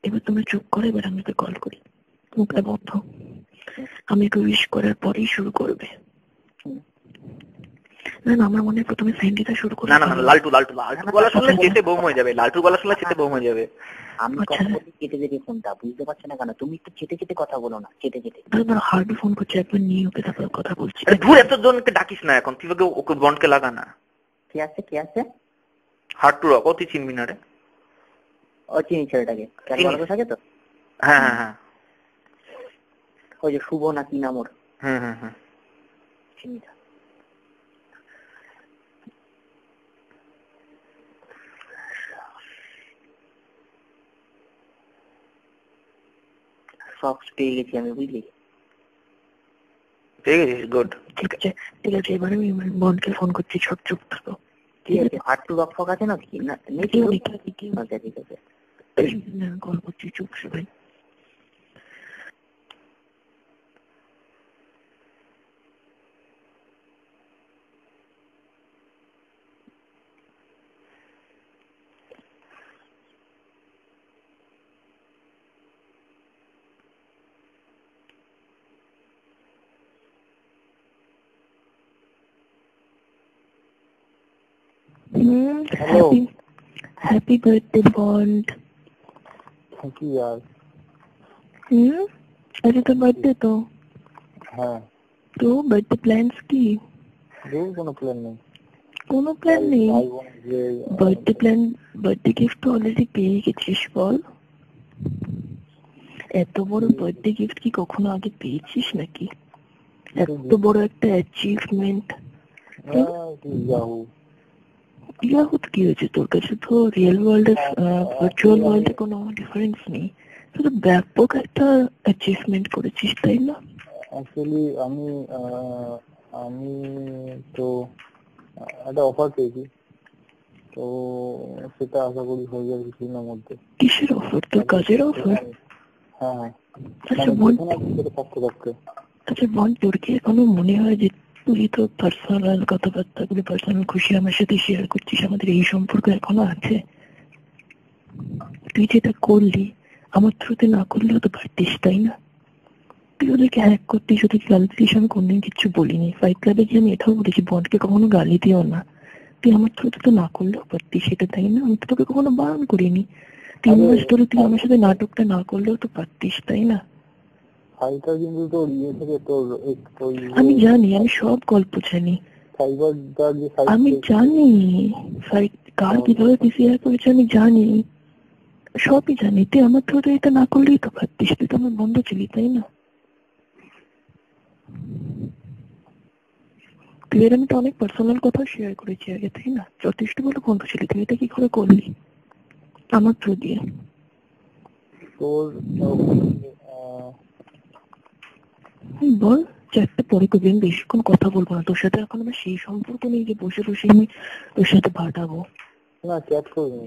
এবার তুমি চুপ করে, এবার আমি তো কল করি, মুখটা বন্ধ। আমি একটু উইশ করার পরেই শুরু করবে। না না, আমার মনে হয় প্রথমে স্যান্ডিটা শুরু করবে। না লালটু গলা শুনলে চেতে বোম হয়ে যাবে, লালটু গলা শুনলে চেতে বোম হয়ে যাবে। আমি কথা বলি কেটে দেবে ফোনটা, বুঝতে পারছো না কেন? তুমি একটু চেটে কথা বলো না, চেটে। হার্ডি ফোন করছে, একবার নিয়ে ওকে তারপর কথা বলছি। ধুর, এতজনকে ডাকিস না এখন, তুই ওকে বন্ডকে লাগা না। কে আছে? হার্টু রক, তুই চিনবি না রে। ও চিনি ছেলেটাকে, ক্যালকাটা থাকে তো। হ্যাঁ ওই যে শুভ না কি নাম ওর। চিনি। সক্স পেয়ে গেছি আমি, বুঝলি? পেয়ে গেছিস, গুড। ঠিক আছে এবারে আমি বোনকে ফোন করছি, চুপ থাকো। ঠিক আছে, হার্টু রক ফক আছে নাকি? না ঠিক আছে, কল করছি, চুপ সবাই। Happy birthday bond. Thank you यार। अरे तो बर्थडे तो हाँ, तो बर्थडे प्लान्स की? কোনো প্ল্যান নেই, কোনো প্ল্যান নেই। বার্থডে গিফট তো অলরেডি পেয়ে গেছিস, বল। এত বড় বার্থডে গিফট কি কখনো আগে পেয়েছিস নাকি? এত বড় একটা অ্যাচিভমেন্ট। ইয়াহু কি হয়েছে তোর কাছে? তো রিয়েল ওয়ার্ল্ডে ভার্চুয়াল ওয়ার্ল্ডে কোনো ডিফারেন্স নেই, তো ব্যাপক একটা অ্যাচিভমেন্ট করেছিস, তাই না? অ্যাকচুয়ালি আমি তো একটা অফার পেয়েছি, তো সেটা আশা করি হয়ে যাবে কিছুদিনের মধ্যে। কিসের অফার? তোর কাজের অফার? হ্যাঁ। আচ্ছা বোন, তোর কি এখনো মনে হয় যে তুই তো পার্সোনাল কথাবার্তাগুলো, পার্সোনাল খুশি আমার সাথে শেয়ার করছিস, আমাদের এই সম্পর্ক এখনো আছে? তুই যেটা করলি আমার থ্রুতে না করলেও তো পারতিস, তাই না? তুই ওদেরকে হ্যাক করতিস, ওদেরকে গালি দিস, আমি কোনদিন কিচ্ছু বলিনি। ফাইট ক্লাবে গিয়ে আমি এটাও বলেছি বনকে কখনো গালি দিও না। তুই আমার থ্রুতে তো না করলেও পারতিস সেটা, তাই না? আমি তো তোকে কখনো বারণ করিনি। 3 মাস ধরে তুই আমার সাথে নাটকটা না করলেও তো পারতিস, তাই না? আমি জানি, আমি সব গল্প জানি, আমি জানি ফাইট কার কিভাবে পিসিআর করেছে, আমি জানি, সবই জানি। তুই আমার থ্রুতে এটা না করলেই তো পারতিস, তুই তো আমার বন্ধু ছিলি, তাই না? তুই এর আমি তো অনেক পার্সোনাল কথা শেয়ার করেছি আগে, তাই না? যথেষ্ট বলে বন্ধু ছিলি, তুই এটা কি করে করলি আমার থ্রু দিয়ে? বল, চারটে পরে করবি, আমি বেশিক্ষণ কথা বলবো না তোর সাথে। এখন আমার সেই সম্পর্ক নেই যে বসে আমি তোর সাথে ভাটাবো। না, চ্যাট করবি,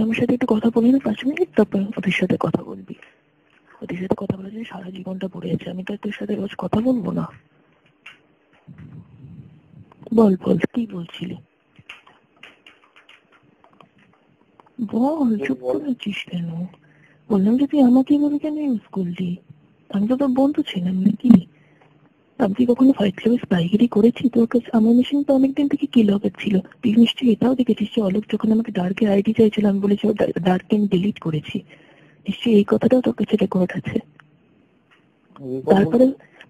আমার সাথে একটু কথা বলি না 5 মিনিট, তারপর ওদের সাথে কথা বলবি। ওদের সাথে কথা বলে যে সারা জীবনটা পড়ে আছে, আমি তো তোর সাথে রোজ কথা বলবো না। বল কি বলছিলি? বল, চুপ করেছিস কেন? বললাম যে তুই আমাকে বলে কেন ইউজ করলি? আমি তো তোর বন্ধু ছিলাম নাকি? আমি কি কখনো ফাইট ক্লাবে স্পাইগিরি করেছি? তোর কাছে আমার মেশিন তো অনেকদিন থেকে কি লগের ছিল। তুই নিশ্চয়ই এটাও দেখেছিস যে অলোক যখন আমাকে ডার্কের আইডি চাইছিল আমি বলেছি ডার্কে আমি ডিলিট করেছি। নিশ্চয়ই এই কথাটাও তোর কাছে রেকর্ড আছে। তারপরে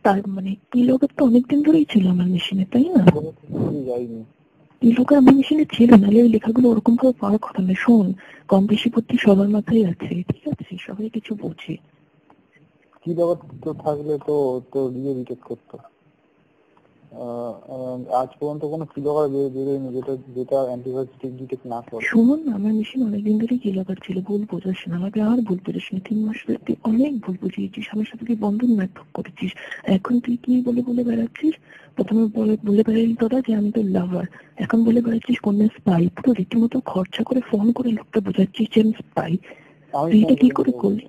তার মানে কি লগের তো অনেকদিন ধরেই ছিল আমার মেশিনে, তাই না? এই লোকের আমার মেশিনে ছিল, নাহলে ওই লেখাগুলো ওরকম ভাবে পাওয়ার কথা না। শোন, কম বেশি বুদ্ধি সবার মাথায় আছে, ঠিক আছে? সবাই কিছু বোঝে। কি লগের তো থাকলে তো তোর রিটেক করতো। আজ পর্যন্ত কোনো কিলোগার বেরোয়নি যেটা অ্যান্টিভাইরাস ডিটেক্ট না করে। শুনুন, আমার মেশিন অনেকদিন ধরে কিলোগার ছিল। ভুল বোঝাস না আমাকে, আর ভুল বোঝাস না। 3 মাস ধরে তুই অনেক ভুল বুঝিয়েছিস, আমার সাথে তুই বন্ধন নাটক করেছিস। এখন তুই কি বলে বেড়াচ্ছিস? প্রথমে বলে বেড়ালি তোরা যে আমি তোর লাভার, এখন বলে বেড়াচ্ছিস কোন স্পাই। পুরো রীতিমতো খরচা করে ফোন করে লোকটা বোঝাচ্ছিস যে আমি স্পাই। তুই এটা কি করে করলি?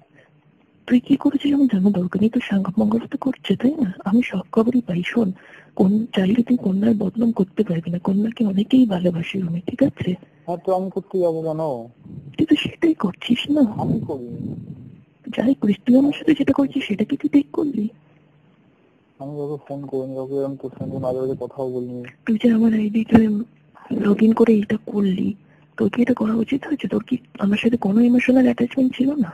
তুই কি করেছিস আমার জানা দরকার নেই, তো সাংঘাত মঙ্গল তো করছে তাই না, আমি সব খবরই পাই। শোন, কোন চাইলে তুই কন্যার বদনাম করতে পারবি না, কন্যাকে অনেকেই ভালোবাসে রুমে, ঠিক আছে? হ্যাঁ তো আমি করতে যাবো কেন? তুই তো সেটাই করছিস না। আমি করি, যাই করিস, তুই আমার সাথে যেটা করছিস সেটা কি তুই ঠিক করবি? আমি কাউকে ফোন করিনি, কাউকে আমি তোর সঙ্গে মাঝে মাঝে কথাও বলিনি। তুই যে আমার আইডিটা লগ ইন করে এটা করলি, তোর কি এটা করা উচিত হয়েছে? তোর কি আমার সাথে কোনো ইমোশনাল অ্যাটাচমেন্ট ছিল না?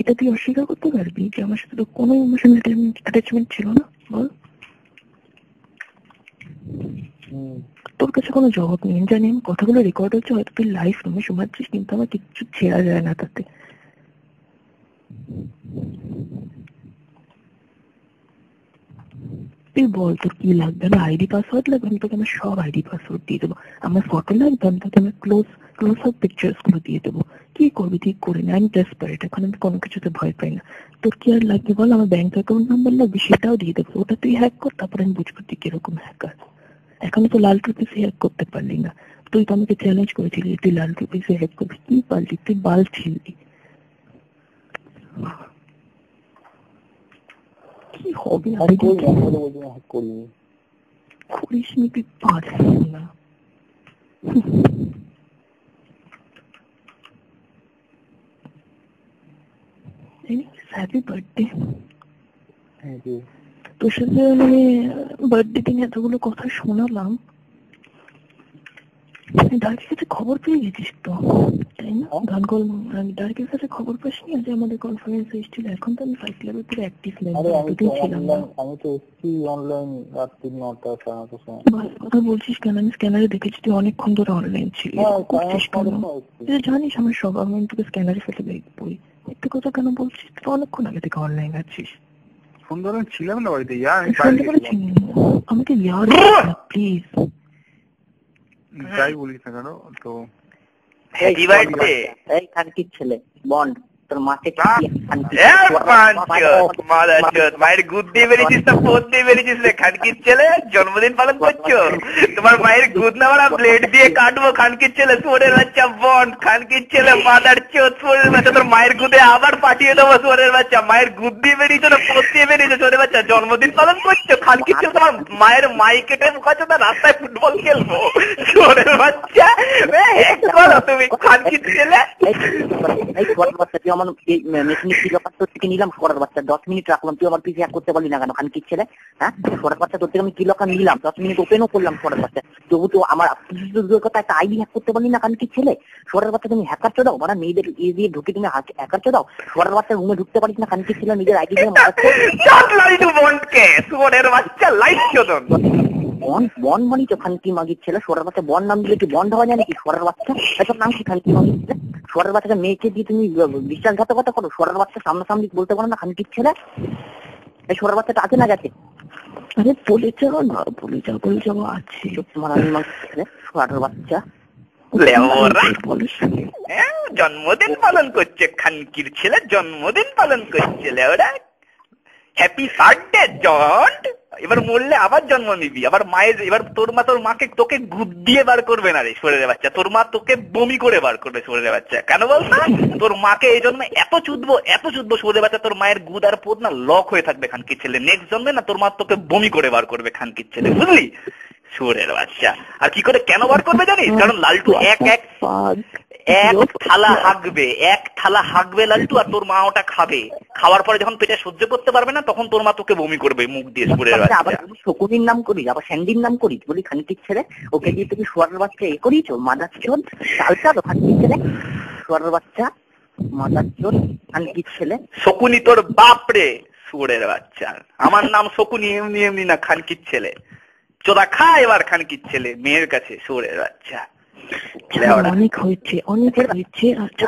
এটা তুই অস্বীকার করতে পারবি যে আমার সাথে তো কোনো ইমোশনাল অ্যাটাচমেন্ট ছিল না? বল। তোর কাছে কোনো জবাব নেই, জানি আমি কথাগুলো রেকর্ড হচ্ছে, হয়তো তুই লাইভ রুমে শোনাচ্ছিস, কিন্তু আমার কিচ্ছু ছেড়া যায় না তাতে। তুই বল তোর কি লাগবে? আমার আইডি পাসওয়ার্ড লাগবে? আমি তোকে আমার সব আইডি পাসওয়ার্ড দিয়ে দেবো। আমার ফটো লাগবে? আমি তোকে আমার ক্লোজ আপ পিকচার্স গুলো দিয়ে দেবো। কি করবি তুই করে না, আমি ডেসপারেট, এখন আমি কোনো কিছুতে ভয় পাই না। তোর কি আর লাগবে বল? আমার ব্যাংক অ্যাকাউন্ট নাম্বার লাগবে? সেটাও দিয়ে দেবো। ওটা তুই হ্যাক কর, তারপরে আমি বুঝবো তুই কিরকম হ্যাকার। এখনো তো লালটুর পিসে হ্যাক করতে পারলি না। তুই তো আমাকে চ্যালেঞ্জ করেছিলি তুই লালটুর পিসে হ্যাক করবি, কি পারলি? তুই বাল ছিললি। কি হবে হ্যাক করি না, আমি বলছি না হ্যাক করিনি। করিস নি, তুই পারছিস না। Happy birthday. Thank you. তোর সাথে মানে বার্থডে দিন এতগুলো কথা শোনালাম, ডার্কের কাছে খবর পেয়ে গেছিস তো তাই না? গানগোল ডার্কের কাছে খবর পাসনি যে আমাদের কনফারেন্স এসেছিল? এখন তো আমি 5 ক্লাবের পুরো অ্যাক্টিভ আরে আমি তো ছিলাম না। আমি তো এসছি অনলাইন রাত্রি 9টা 9:30 সময়। ভালো কথা বলছিস কেন? আমি স্ক্যানারে দেখেছি তুই অনেকক্ষণ ধরে অনলাইন ছিলি। করছিস কেন? তুই জানিস আমার সব, আমি তোকে স্ক্যানারে ফেলে দেখবই। একটু কথা কেন বলছিস? তুই অনেকক্ষণ আগে থেকে অনলাইন আছিস। সুন্দর ছিলাম না বাড়িতে, শুনতে পেরেছি, আমাকে ইয়ার প্লিজ। যাই বলিস না কেন তো। Happy birthday. এই খানকির ছেলে বন্ড, তোর মাকে মায়ের গুদ দিয়ে বেরিয়েছিস না পোদ দিয়ে বেরিয়েছিস রে খানকির ছেলে? জন্মদিন পালন করছো? তোমার মায়ের গুদ না আমরা ব্লেড দিয়ে কাটবো খানকির ছেলে, সোরের বাচ্চা বন্ড, খানকির ছেলে মাদার চোদ, সোরের বাচ্চা তোর মায়ের গুদে আবার পাঠিয়ে দেবো সোরের বাচ্চা। মায়ের গুদ দিয়ে বেরিয়েছো না পোদ দিয়ে বেরিয়েছো সোরের বাচ্চা? জন্মদিন পালন করছো খানকির ছেলে? তোমার মায়ের মাই কেটে মুখাচ্ছ না, রাস্তায় ফুটবল খেলবো সোরের বাচ্চা। বলো তুমি খানকির ছেলে। তুই আমার মেশিনে কি ব্যাপার, তোর থেকে নিলাম সরার বাচ্চা, 10 মিনিট রাখলাম, তুই আমার পিছিয়ে করতে পারলি না কেন খানকির ছেলে? হ্যাঁ, সরার বাচ্চা তোর থেকে আমি কি লকা নিলাম, 10 মিনিট ওপেনও করলাম সরার বাচ্চা, তবু তো আমার কথা একটা আইডি হ্যাক করতে পারলি না খানকির ছেলে? সরার বাচ্চা তুমি হ্যাকার চো দাও, মানে মেয়েদের এ দিয়ে ঢুকে তুমি হ্যাকার চো দাও? সরার বাচ্চা রুমে ঢুকতে পারিস না খানকির ছেলে, নিজের আইডি দিয়ে সোরের বাচ্চা লাইট চোদন। বন মানি তো খানকি মাগির ছেলে, সরার বাচ্চা বন নাম দিলে কি বন্ধ হওয়া যায় নাকি? সরার বাচ্চা এসব নাম কি খানকি মাগির ছেলে? সরার বাচ্চাকে মেয়েকে দিয়ে তুমি বিশ্বাসঘাতকতা করো? সরার বাচ্চা সামনাসামনি বলতে পারো না খানকির ছেলে? এই সরার বাচ্চাটা আছে না গেছে? আরে বলে যাও না, বলে যাবো আছে। তোমার আমি মাগির ছেলে সরার বাচ্চা জন্মদিন পালন করছে খানকির ছেলে, জন্মদিন পালন করছে ওরা। Happy birthday joint. এবার মরলে আবার জন্ম নিবি, আবার মায়ের, এবার তোর মাকে তোকে গুদ দিয়ে বার করবে না রে শরীরের বাচ্চা, তোর মা তোকে বমি করে বার করবে শরীরের বাচ্চা। কেন বলতো? তোর মাকে এই জন্মে এত চুদবো শরীরের বাচ্চা, তোর মায়ের গুদ আর পোদ না লক হয়ে থাকবে খানকির ছেলে। নেক্সট জন্মে না তোর মা তোকে বমি করে বার করবে খানকির ছেলে, বুঝলি? সুরের বাচ্চা। আর কি করে কেন বার করবে জানিস? কারণ লালটু এক থালা হাঁকবে লালটু, আর তোর মা ওটা খাবে। খাওয়ার পরে যখন পেটে সহ্য করতে পারবে না, তখন তোর মা তোকে বমি করবে মুখ দিয়ে। সুরের বাচ্চা। আবার শকুনির নাম করিস, আবার স্যান্ডির নাম করিস, বলি খানকির ছেলে ওকে দিয়ে তুমি সোয়ারের বাচ্চা এ করিস, মাদার চোদ চালটা খানকির ছেলে, সোয়ারের বাচ্চা মাদার চোদ খানকির ছেলে। শকুনি তোর বাপ রে সুরের বাচ্চা। আমার নাম শকুনি এমনি এমনি না খানকির ছেলে। চোদা খা এবার খানকির ছেলে মেয়ের কাছে সুরের বাচ্চা। অনেক হয়েছে। আচ্ছা,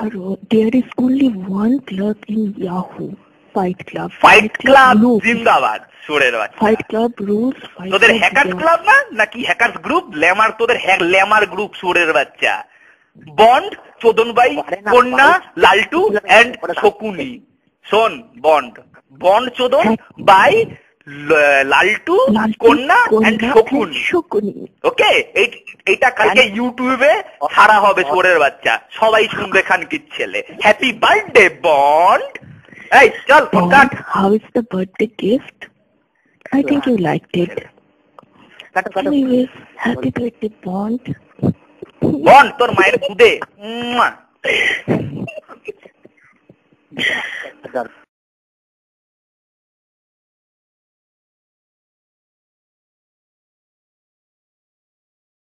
there is only one club in Yahoo, Fight Club জিন্দাবাদ সুরের বাচ্চা। Fight Club rules, তোদের হ্যাকার্স ক্লাব না নাকি হ্যাকার্স গ্রুপ? ল্যামার, তোদের ল্যামার গ্রুপ সুরের বাচ্চা। বন্ড, চোদনবাই, কন্যা, লালটু এন্ড শকুনি। শোন, বন্ড চোদন বাই লালটু, কন্যা এন্ড শকুনি। ওকে, এইটা কালকে ইউটিউবে ছাড়া হবে সুরের বাচ্চা, সবাই শুনবে খানকির ছেলে। Happy birthday bond. এই চল phone cut. Bond, how is the birthday gift? I think you liked it. কাটো কাটো Anyways, happy birthday, Bond. বন তোর মায়ের খুদে। কাটো।